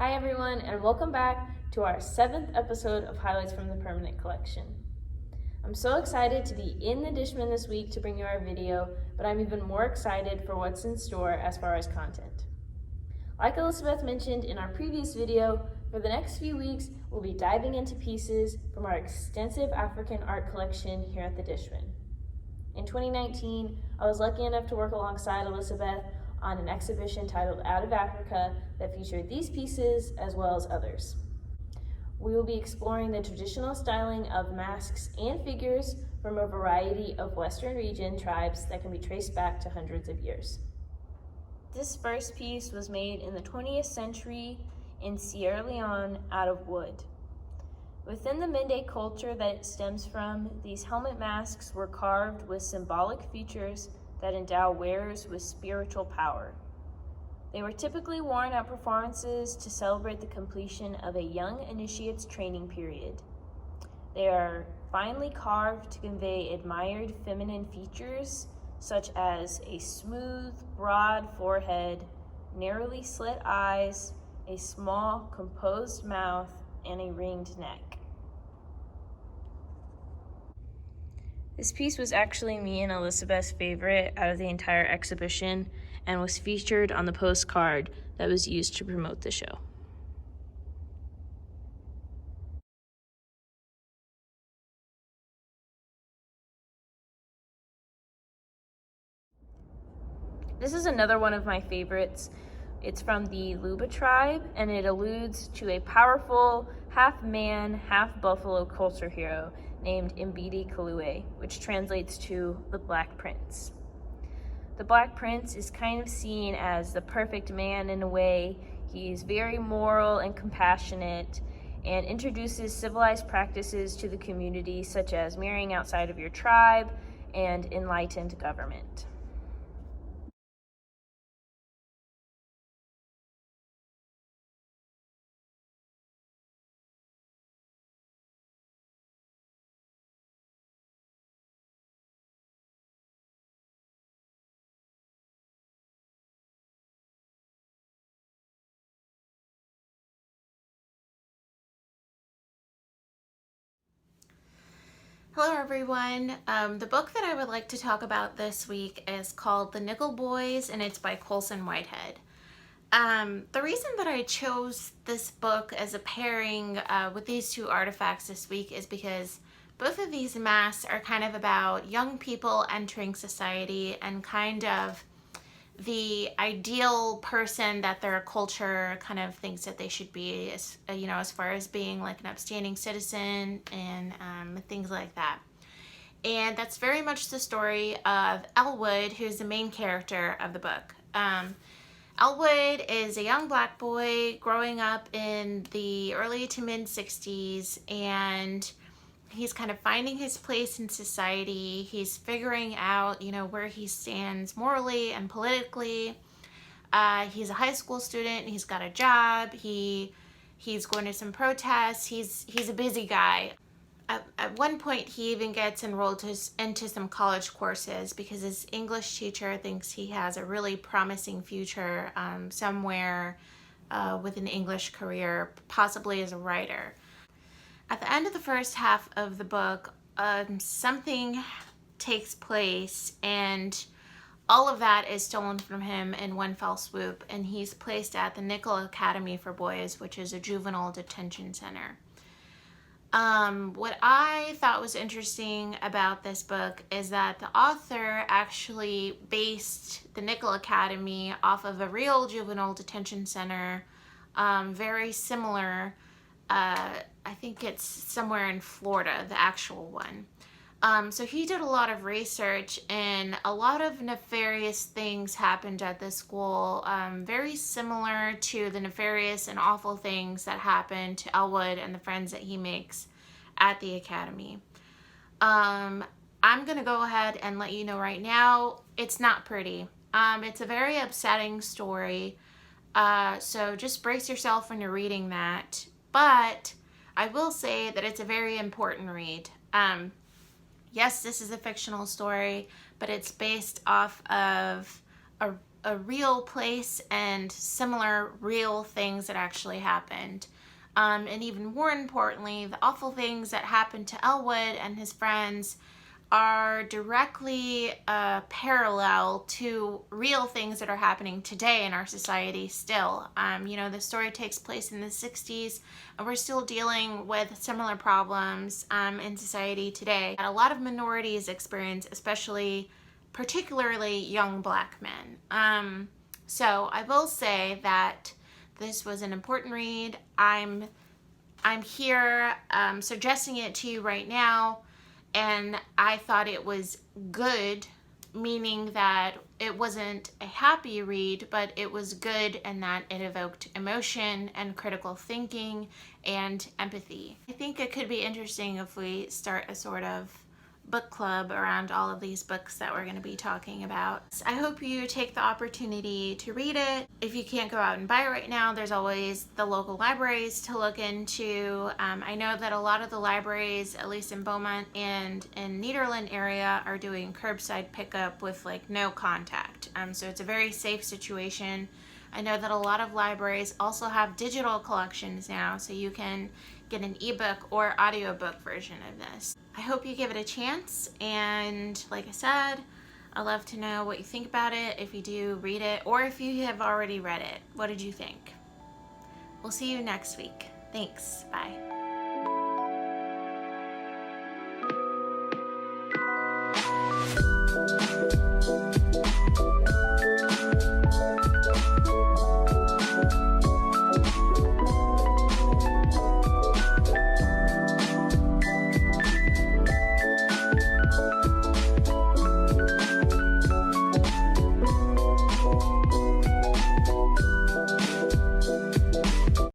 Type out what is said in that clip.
Hi everyone, and welcome back to our 7th episode of Highlights from the Permanent Collection. I'm so excited to be in the Dishman this week to bring you our video, but I'm even more excited for what's in store as far as content. Like Elizabeth mentioned in our previous video, for the next few weeks we'll be diving into pieces from our extensive African art collection here at the Dishman. In 2019, I was lucky enough to work alongside Elizabeth on an exhibition titled Out of Africa that featured these pieces as well as others. We will be exploring the traditional styling of masks and figures from a variety of Western region tribes that can be traced back to hundreds of years. This first piece was made in the 20th century in Sierra Leone out of wood. Within the Mende culture that it stems from, these helmet masks were carved with symbolic features that endow wearers with spiritual power. They were typically worn at performances to celebrate the completion of a young initiate's training period. They are finely carved to convey admired feminine features such as a smooth, broad forehead, narrowly slit eyes, a small, composed mouth, and a ringed neck. This piece was actually me and Elizabeth's favorite out of the entire exhibition and was featured on the postcard that was used to promote the show. This is another one of my favorites. It's from the Luba tribe, and it alludes to a powerful half-man, half-buffalo culture hero named Mbidi Kalue, which translates to the Black Prince. The Black Prince is kind of seen as the perfect man in a way. He's very moral and compassionate and introduces civilized practices to the community, such as marrying outside of your tribe and enlightened government. Hello everyone. The book that I would like to talk about this week is called The Nickle Boys, and it's by Colson Whitehead. The reason that I chose this book as a pairing with these two artifacts this week is because both of these masks are kind of about young people entering society and kind of the ideal person that their culture kind of thinks that they should be, as far as being like an upstanding citizen and things like that. And that's very much the story of Elwood, who's the main character of the book. Elwood is a young black boy growing up in the early to mid 60s, and he's kind of finding his place in society. He's figuring out, where he stands morally and politically. He's a high school student. He's got a job. He's going to some protests. He's a busy guy. At one point, he even gets enrolled into some college courses because his English teacher thinks he has a really promising future somewhere with an English career, possibly as a writer. At the end of the first half of the book, something takes place, and all of that is stolen from him in one fell swoop, and he's placed at the Nickle Academy for Boys, which is a juvenile detention center. What I thought was interesting about this book is that the author actually based the Nickle Academy off of a real juvenile detention center, very similar. I think it's somewhere in Florida, the actual one. So he did a lot of research, and a lot of nefarious things happened at this school, very similar to the nefarious and awful things that happened to Elwood and the friends that he makes at the academy. I'm going to go ahead and let you know right now, it's not pretty. It's a very upsetting story, so just brace yourself when you're reading that. But I will say that it's a very important read. Yes, this is a fictional story, but it's based off of a a real place and similar real things that actually happened. And even more importantly, the awful things that happened to Elwood and his friends are directly parallel to real things that are happening today in our society still. The story takes place in the 60s, and we're still dealing with similar problems in society today that a lot of minorities experience, particularly young black men. So I will say that this was an important read. I'm here suggesting it to you right now, and I thought it was good, meaning that it wasn't a happy read, but it was good and that it evoked emotion and critical thinking and empathy. I think it could be interesting if we start a sort of book club around all of these books that we're going to be talking about. I hope you take the opportunity to read it. If you can't go out and buy it right now, there's always the local libraries to look into. I know that a lot of the libraries, at least in Beaumont and in Nederland area, are doing curbside pickup with like no contact. So it's a very safe situation. I know that a lot of libraries also have digital collections now, so you can get an ebook or audiobook version of this. I hope you give it a chance, and like I said, I'd love to know what you think about it, if you do read it, or if you have already read it. What did you think? We'll see you next week. Thanks. Bye.